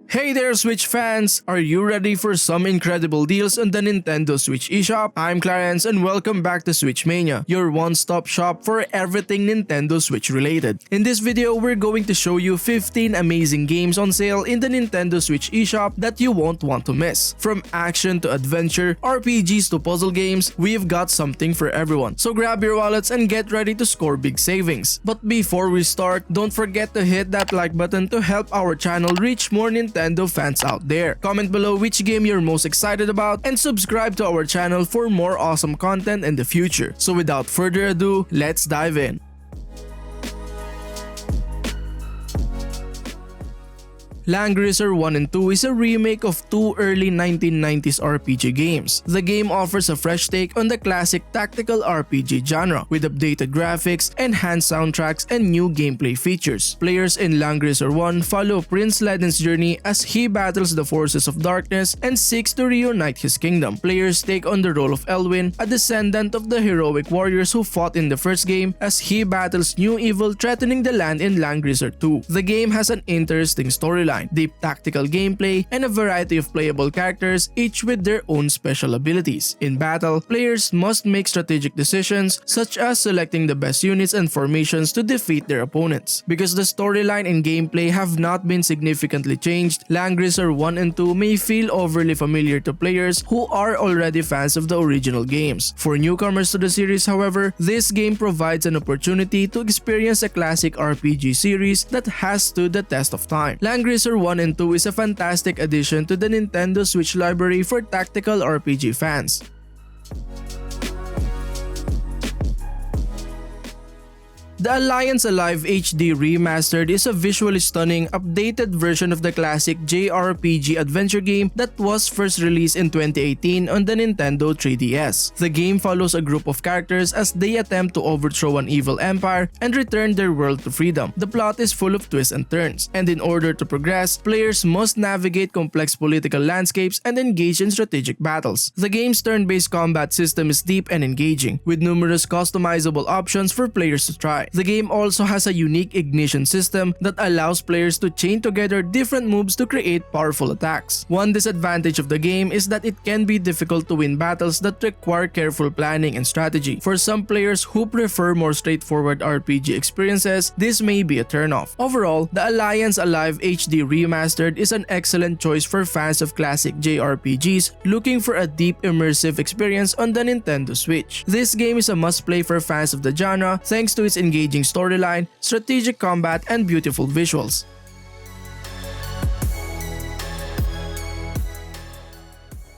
Hey there Switch fans! Are you ready for some incredible deals on the Nintendo Switch eShop? I'm Clarence and welcome back to Switch Mania, your one-stop shop for everything Nintendo Switch related. In this video, we're going to show you 15 amazing games on sale in the Nintendo Switch eShop that you won't want to miss. From action to adventure, RPGs to puzzle games, we've got something for everyone. So grab your wallets and get ready to score big savings. But before we start, don't forget to hit that like button to help our channel reach more Nintendo fans out there. Comment below which game you're most excited about and subscribe to our channel for more awesome content in the future. So without further ado, let's dive in. Langrisser I and II is a remake of two early 1990s RPG games. The game offers a fresh take on the classic tactical RPG genre, with updated graphics, enhanced soundtracks, and new gameplay features. Players in Langrisser I follow Prince Leden's journey as he battles the forces of darkness and seeks to reunite his kingdom. Players take on the role of Elwyn, a descendant of the heroic warriors who fought in the first game, as he battles new evil threatening the land in Langrisser II. The game has an interesting storyline, deep tactical gameplay, and a variety of playable characters, each with their own special abilities. In battle, players must make strategic decisions such as selecting the best units and formations to defeat their opponents. Because the storyline and gameplay have not been significantly changed, Langrisser I and II may feel overly familiar to players who are already fans of the original games. For newcomers to the series, however, this game provides an opportunity to experience a classic RPG series that has stood the test of time. Langrisser I and II is a fantastic addition to the Nintendo Switch library for tactical RPG fans. The Alliance Alive HD Remastered is a visually stunning, updated version of the classic JRPG adventure game that was first released in 2018 on the Nintendo 3DS. The game follows a group of characters as they attempt to overthrow an evil empire and return their world to freedom. The plot is full of twists and turns, and in order to progress, players must navigate complex political landscapes and engage in strategic battles. The game's turn-based combat system is deep and engaging, with numerous customizable options for players to try. The game also has a unique ignition system that allows players to chain together different moves to create powerful attacks. One disadvantage of the game is that it can be difficult to win battles that require careful planning and strategy. For some players who prefer more straightforward RPG experiences, this may be a turnoff. Overall, the Alliance Alive HD Remastered is an excellent choice for fans of classic JRPGs looking for a deep immersive experience on the Nintendo Switch. This game is a must-play for fans of the genre thanks to its engaging storyline, strategic combat, and beautiful visuals.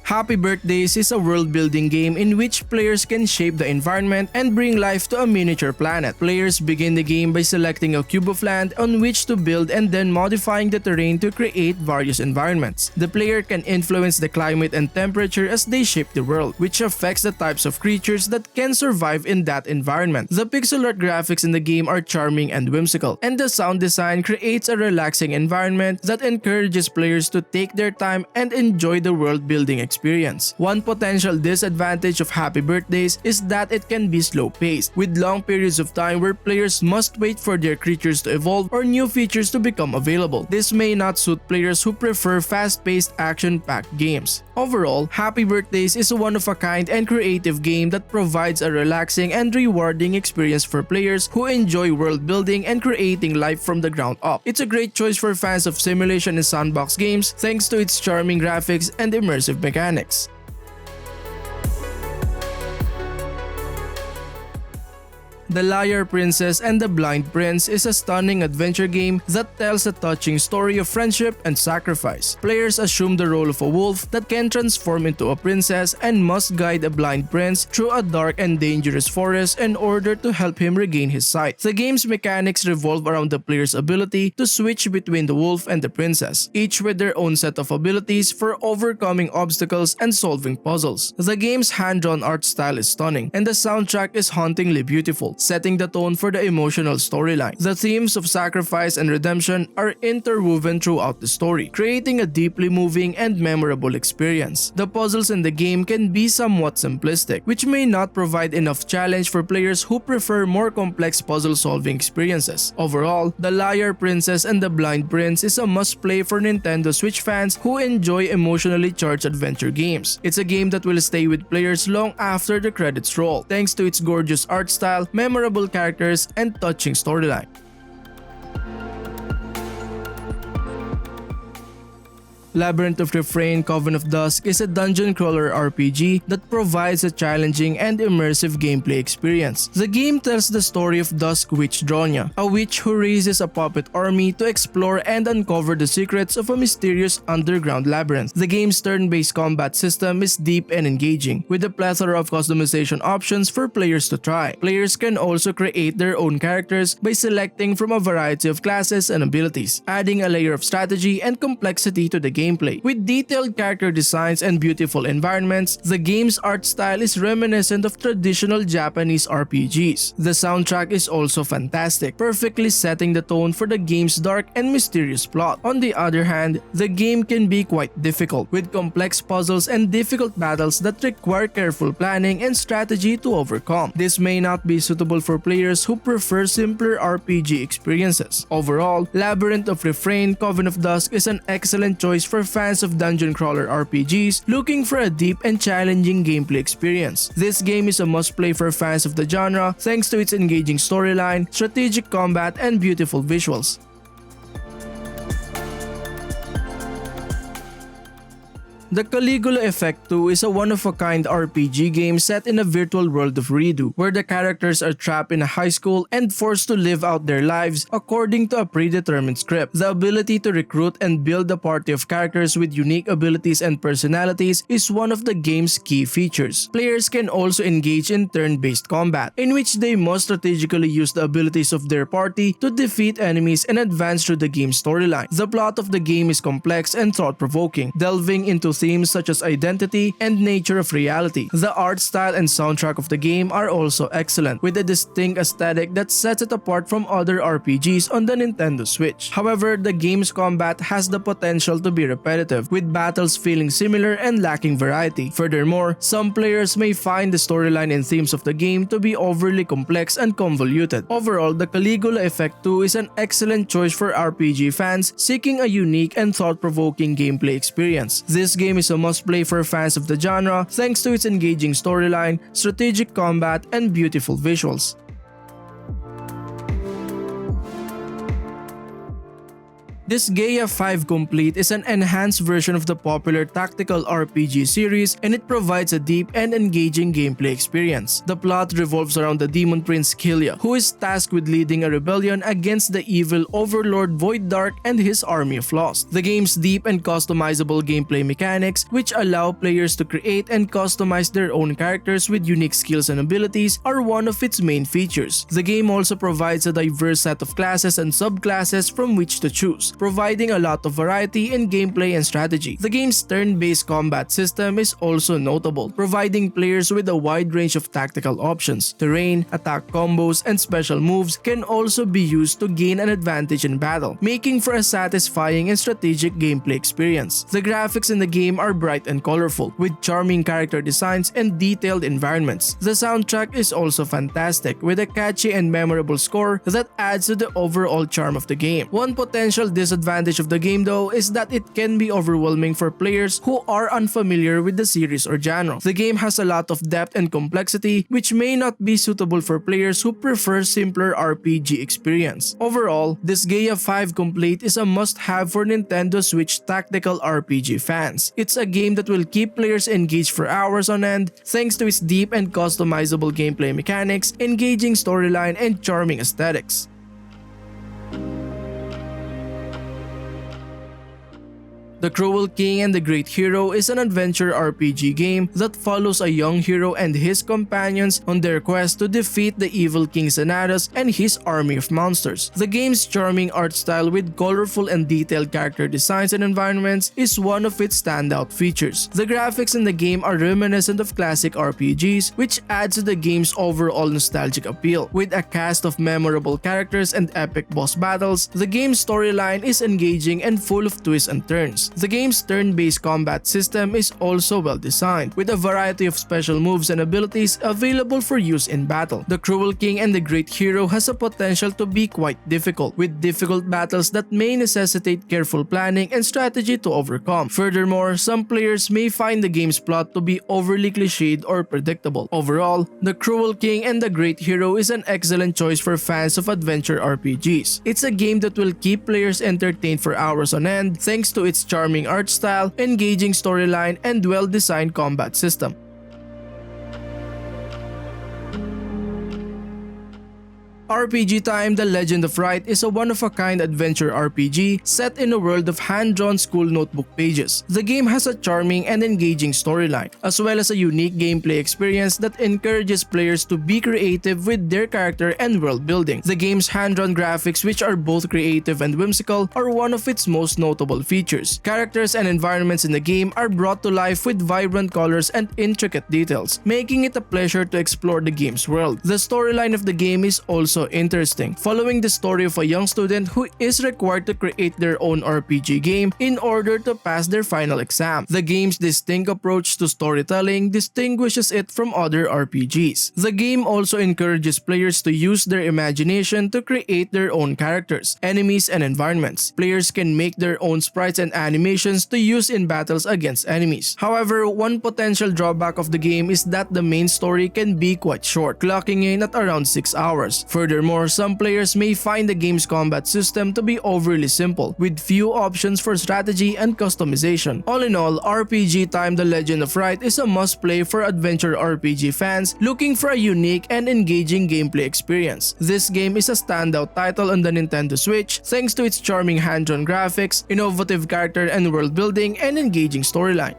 Happy Birthdays is a world-building game in which players can shape the environment and bring life to a miniature planet. Players begin the game by selecting a cube of land on which to build and then modifying the terrain to create various environments. The player can influence the climate and temperature as they shape the world, which affects the types of creatures that can survive in that environment. The pixel art graphics in the game are charming and whimsical, and the sound design creates a relaxing environment that encourages players to take their time and enjoy the world-building experience. One potential disadvantage of Happy Birthdays is that it can be slow-paced, with long periods of time where players must wait for their creatures to evolve or new features to become available. This may not suit players who prefer fast-paced, action-packed games. Overall, Happy Birthdays is a one-of-a-kind and creative game that provides a relaxing and rewarding experience for players who enjoy world-building and creating life from the ground up. It's a great choice for fans of simulation and sandbox games thanks to its charming graphics and immersive mechanics. The Liar Princess and the Blind Prince is a stunning adventure game that tells a touching story of friendship and sacrifice. Players assume the role of a wolf that can transform into a princess and must guide a blind prince through a dark and dangerous forest in order to help him regain his sight. The game's mechanics revolve around the player's ability to switch between the wolf and the princess, each with their own set of abilities for overcoming obstacles and solving puzzles. The game's hand-drawn art style is stunning, and the soundtrack is hauntingly beautiful, setting the tone for the emotional storyline. The themes of sacrifice and redemption are interwoven throughout the story, creating a deeply moving and memorable experience. The puzzles in the game can be somewhat simplistic, which may not provide enough challenge for players who prefer more complex puzzle-solving experiences. Overall, The Liar Princess and the Blind Prince is a must-play for Nintendo Switch fans who enjoy emotionally charged adventure games. It's a game that will stay with players long after the credits roll, thanks to its gorgeous art style, memorable characters, and touching storyline. Labyrinth of Refrain, Coven of Dusk is a dungeon crawler RPG that provides a challenging and immersive gameplay experience. The game tells the story of Dusk Witch Dronya, a witch who raises a puppet army to explore and uncover the secrets of a mysterious underground labyrinth. The game's turn-based combat system is deep and engaging, with a plethora of customization options for players to try. Players can also create their own characters by selecting from a variety of classes and abilities, adding a layer of strategy and complexity to the gameplay. With detailed character designs and beautiful environments, the game's art style is reminiscent of traditional Japanese RPGs. The soundtrack is also fantastic, perfectly setting the tone for the game's dark and mysterious plot. On the other hand, the game can be quite difficult, with complex puzzles and difficult battles that require careful planning and strategy to overcome. This may not be suitable for players who prefer simpler RPG experiences. Overall, Labyrinth of Refrain, Coven of Dusk is an excellent choice for fans of dungeon crawler RPGs looking for a deep and challenging gameplay experience. This game is a must-play for fans of the genre thanks to its engaging storyline, strategic combat, and beautiful visuals. The Caligula Effect II is a one-of-a-kind RPG game set in a virtual world of Redo, where the characters are trapped in a high school and forced to live out their lives according to a predetermined script. The ability to recruit and build a party of characters with unique abilities and personalities is one of the game's key features. Players can also engage in turn-based combat, in which they must strategically use the abilities of their party to defeat enemies and advance through the game's storyline. The plot of the game is complex and thought-provoking, delving into themes such as identity and nature of reality. The art style and soundtrack of the game are also excellent, with a distinct aesthetic that sets it apart from other RPGs on the Nintendo Switch. However, the game's combat has the potential to be repetitive, with battles feeling similar and lacking variety. Furthermore, some players may find the storyline and themes of the game to be overly complex and convoluted. Overall, the Caligula Effect 2 is an excellent choice for RPG fans seeking a unique and thought-provoking gameplay experience. This game is a must-play for fans of the genre thanks to its engaging storyline, strategic combat, and beautiful visuals. Disgaea 5 Complete is an enhanced version of the popular tactical RPG series, and it provides a deep and engaging gameplay experience. The plot revolves around the demon prince Caligula, who is tasked with leading a rebellion against the evil overlord Void Dark and his army of Lost. The game's deep and customizable gameplay mechanics, which allow players to create and customize their own characters with unique skills and abilities, are one of its main features. The game also provides a diverse set of classes and subclasses from which to choose, providing a lot of variety in gameplay and strategy. The game's turn-based combat system is also notable, providing players with a wide range of tactical options. Terrain, attack combos, and special moves can also be used to gain an advantage in battle, making for a satisfying and strategic gameplay experience. The graphics in the game are bright and colorful, with charming character designs and detailed environments. The soundtrack is also fantastic, with a catchy and memorable score that adds to the overall charm of the game. One potential disadvantage of the game, though, is that it can be overwhelming for players who are unfamiliar with the series or genre. The game has a lot of depth and complexity, which may not be suitable for players who prefer simpler RPG experience. Overall, Disgaea 5 Complete is a must-have for Nintendo Switch tactical RPG fans. It's a game that will keep players engaged for hours on end thanks to its deep and customizable gameplay mechanics, engaging storyline, and charming aesthetics. The Cruel King and the Great Hero is an adventure RPG game that follows a young hero and his companions on their quest to defeat the evil King Xanatos and his army of monsters. The game's charming art style with colorful and detailed character designs and environments is one of its standout features. The graphics in the game are reminiscent of classic RPGs, which adds to the game's overall nostalgic appeal. With a cast of memorable characters and epic boss battles, the game's storyline is engaging and full of twists and turns. The game's turn-based combat system is also well designed, with a variety of special moves and abilities available for use in battle. The Cruel King and the Great Hero has a potential to be quite difficult, with difficult battles that may necessitate careful planning and strategy to overcome. Furthermore, some players may find the game's plot to be overly cliched or predictable. Overall, The Cruel King and the Great Hero is an excellent choice for fans of adventure RPGs. It's a game that will keep players entertained for hours on end thanks to its charming art style, engaging storyline, and well-designed combat system. RPG Time: The Legend of Wright is a one-of-a-kind adventure RPG set in a world of hand-drawn school notebook pages. The game has a charming and engaging storyline, as well as a unique gameplay experience that encourages players to be creative with their character and world building. The game's hand-drawn graphics, which are both creative and whimsical, are one of its most notable features. Characters and environments in the game are brought to life with vibrant colors and intricate details, making it a pleasure to explore the game's world. The storyline of the game is also interesting, following the story of a young student who is required to create their own RPG game in order to pass their final exam. The game's distinct approach to storytelling distinguishes it from other RPGs. The game also encourages players to use their imagination to create their own characters, enemies, and environments. Players can make their own sprites and animations to use in battles against enemies. However, one potential drawback of the game is that the main story can be quite short, clocking in at around 6 hours. Furthermore, some players may find the game's combat system to be overly simple, with few options for strategy and customization. All in all, RPG Time: The Legend of Wright is a must-play for adventure RPG fans looking for a unique and engaging gameplay experience. This game is a standout title on the Nintendo Switch thanks to its charming hand-drawn graphics, innovative character and world building, and engaging storyline.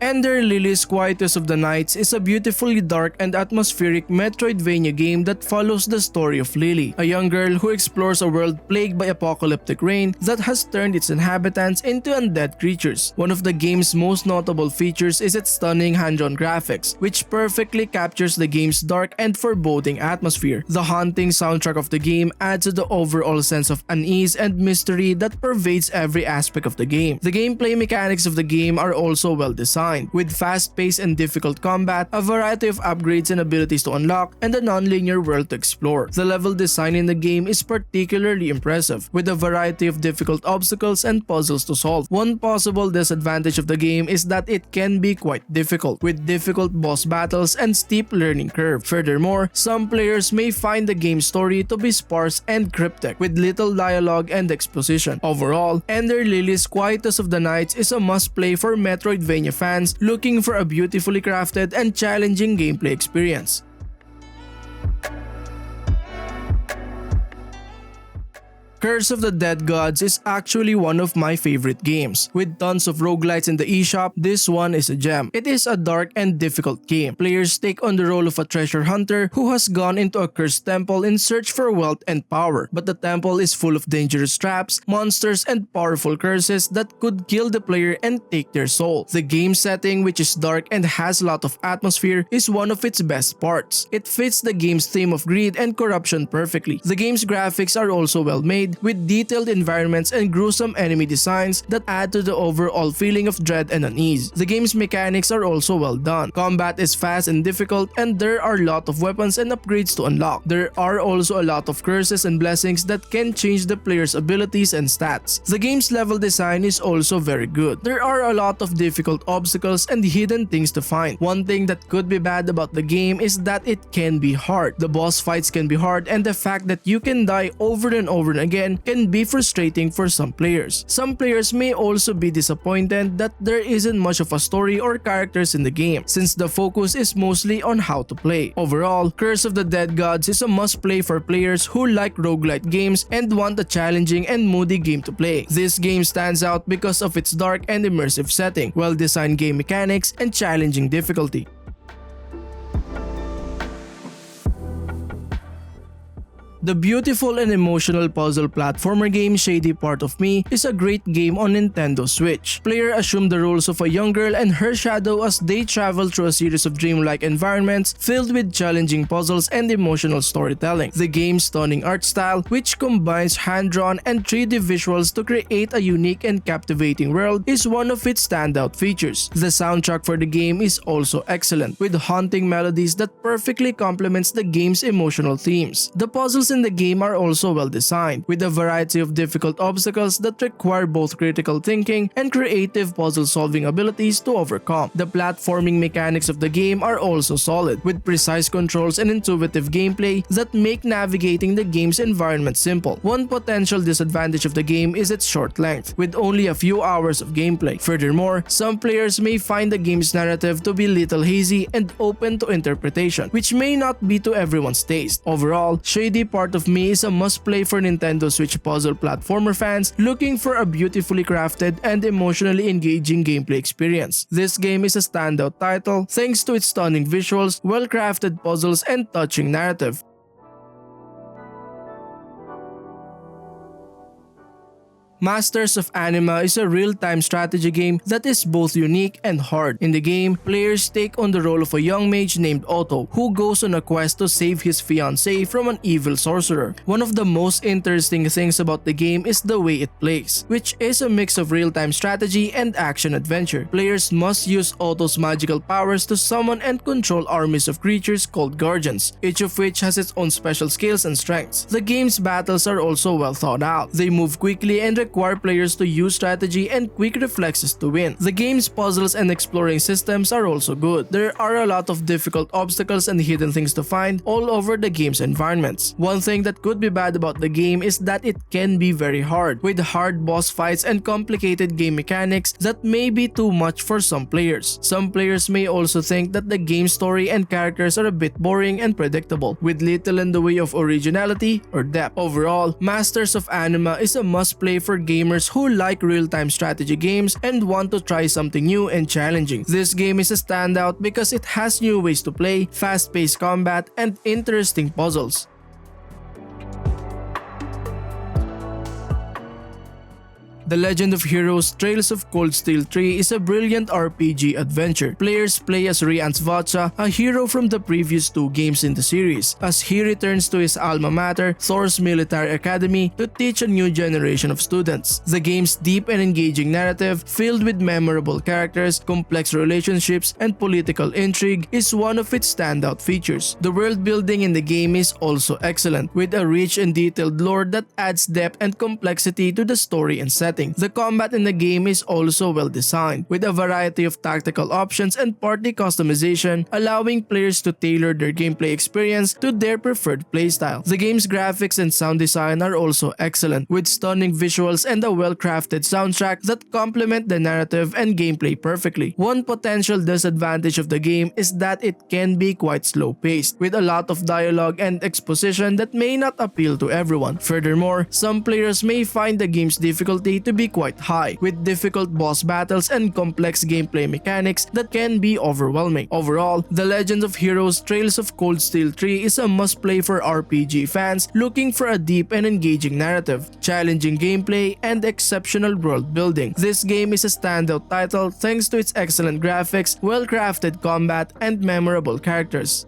Ender Lilies Quietus of the Nights is a beautifully dark and atmospheric Metroidvania game that follows the story of Lily, a young girl who explores a world plagued by apocalyptic rain that has turned its inhabitants into undead creatures. One of the game's most notable features is its stunning hand-drawn graphics, which perfectly captures the game's dark and foreboding atmosphere. The haunting soundtrack of the game adds to the overall sense of unease and mystery that pervades every aspect of the game. The gameplay mechanics of the game are also well designed, with fast-paced and difficult combat, a variety of upgrades and abilities to unlock, and a non-linear world to explore. The level design in the game is particularly impressive, with a variety of difficult obstacles and puzzles to solve. One possible disadvantage of the game is that it can be quite difficult, with difficult boss battles and steep learning curve. Furthermore, some players may find the game's story to be sparse and cryptic, with little dialogue and exposition. Overall, Ender Lilies Quietus of the Nights is a must-play for Metroidvania fans looking for a beautifully crafted and challenging gameplay experience. Curse of the Dead Gods is actually one of my favorite games. With tons of roguelites in the eShop, this one is a gem. It is a dark and difficult game. Players take on the role of a treasure hunter who has gone into a cursed temple in search for wealth and power. But the temple is full of dangerous traps, monsters, and powerful curses that could kill the player and take their soul. The game setting, which is dark and has a lot of atmosphere, is one of its best parts. It fits the game's theme of greed and corruption perfectly. The game's graphics are also well made, with detailed environments and gruesome enemy designs that add to the overall feeling of dread and unease. The game's mechanics are also well done. Combat is fast and difficult, and there are a lot of weapons and upgrades to unlock. There are also a lot of curses and blessings that can change the player's abilities and stats. The game's level design is also very good. There are a lot of difficult obstacles and hidden things to find. One thing that could be bad about the game is that it can be hard. The boss fights can be hard, and the fact that you can die over and over again again can be frustrating for some players. Some players may also be disappointed that there isn't much of a story or characters in the game, since the focus is mostly on how to play. Overall, Curse of the Dead Gods is a must-play for players who like roguelite games and want a challenging and moody game to play. This game stands out because of its dark and immersive setting, well-designed game mechanics, and challenging difficulty. The beautiful and emotional puzzle platformer game Shady Part of Me is a great game on Nintendo Switch. Player assume the roles of a young girl and her shadow as they travel through a series of dreamlike environments filled with challenging puzzles and emotional storytelling. The game's stunning art style, which combines hand-drawn and 3D visuals to create a unique and captivating world, is one of its standout features. The soundtrack for the game is also excellent, with haunting melodies that perfectly complements the game's emotional themes. The puzzles in the game are also well designed, with a variety of difficult obstacles that require both critical thinking and creative puzzle solving abilities to overcome. The platforming mechanics of the game are also solid, with precise controls and intuitive gameplay that make navigating the game's environment simple. One potential disadvantage of the game is its short length, with only a few hours of gameplay. Furthermore, some players may find the game's narrative to be little hazy and open to interpretation, which may not be to everyone's taste. Overall, Shady Part of Me is a must-play for Nintendo Switch puzzle platformer fans looking for a beautifully crafted and emotionally engaging gameplay experience. This game is a standout title thanks to its stunning visuals, well-crafted puzzles, and touching narrative. Masters of Anima is a real-time strategy game that is both unique and hard. In the game, players take on the role of a young mage named Otto who goes on a quest to save his fiancée from an evil sorcerer. One of the most interesting things about the game is the way it plays, which is a mix of real-time strategy and action-adventure. Players must use Otto's magical powers to summon and control armies of creatures called guardians, each of which has its own special skills and strengths. The game's battles are also well thought out. They move quickly and require players to use strategy and quick reflexes to win. The game's puzzles and exploring systems are also good. There are a lot of difficult obstacles and hidden things to find all over the game's environments. One thing that could be bad about the game is that it can be very hard, with hard boss fights and complicated game mechanics that may be too much for some players. Some players may also think that the game's story and characters are a bit boring and predictable, with little in the way of originality or depth. Overall, Masters of Anima is a must-play for gamers who like real-time strategy games and want to try something new and challenging. This game is a standout because it has new ways to play, fast-paced combat, and interesting puzzles. The Legend of Heroes Trails of Cold Steel 3 is a brilliant RPG adventure. Players play as Riance Vacha, a hero from the previous two games in the series, as he returns to his alma mater, Thor's Military Academy, to teach a new generation of students. The game's deep and engaging narrative, filled with memorable characters, complex relationships, and political intrigue, is one of its standout features. The world building in the game is also excellent, with a rich and detailed lore that adds depth and complexity to the story and setting. The combat in the game is also well designed, with a variety of tactical options and party customization, allowing players to tailor their gameplay experience to their preferred playstyle. The game's graphics and sound design are also excellent, with stunning visuals and a well-crafted soundtrack that complement the narrative and gameplay perfectly. One potential disadvantage of the game is that it can be quite slow-paced, with a lot of dialogue and exposition that may not appeal to everyone. Furthermore, some players may find the game's difficulty to be quite high, with difficult boss battles and complex gameplay mechanics that can be overwhelming. Overall, The Legend of Heroes Trails of Cold Steel 3 is a must-play for RPG fans looking for a deep and engaging narrative, challenging gameplay, and exceptional world building. This game is a standout title thanks to its excellent graphics, well-crafted combat, and memorable characters.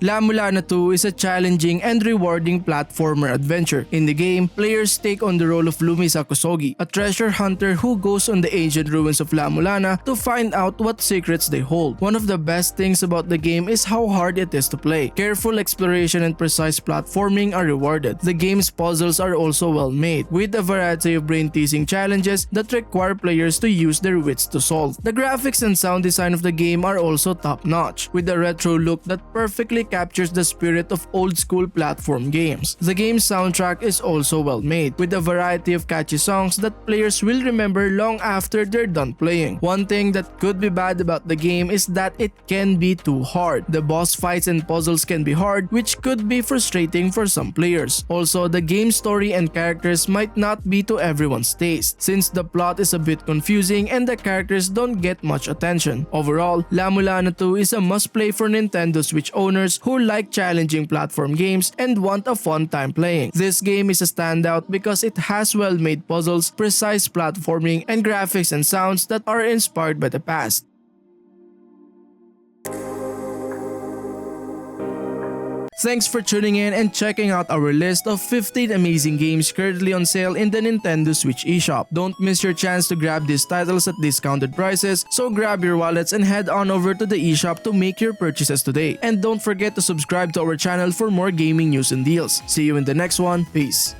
LA-MULANA II is a challenging and rewarding platformer adventure. In the game, players take on the role of Lumisa Kusogi, a treasure hunter who goes on the ancient ruins of LA-MULANA to find out what secrets they hold. One of the best things about the game is how hard it is to play. Careful exploration and precise platforming are rewarded. The game's puzzles are also well made, with a variety of brain-teasing challenges that require players to use their wits to solve. The graphics and sound design of the game are also top-notch, with a retro look that perfectly captures the spirit of old-school platform games. The game's soundtrack is also well made, with a variety of catchy songs that players will remember long after they're done playing. One thing that could be bad about the game is that it can be too hard. The boss fights and puzzles can be hard, which could be frustrating for some players. Also, the game's story and characters might not be to everyone's taste, since the plot is a bit confusing and the characters don't get much attention. Overall, LA-MULANA II is a must-play for Nintendo Switch owners who like challenging platform games and want a fun time playing. This game is a standout because it has well-made puzzles, precise platforming, and graphics and sounds that are inspired by the past. Thanks for tuning in and checking out our list of 15 amazing games currently on sale in the Nintendo Switch eShop. Don't miss your chance to grab these titles at discounted prices, so grab your wallets and head on over to the eShop to make your purchases today. And don't forget to subscribe to our channel for more gaming news and deals. See you in the next one. Peace.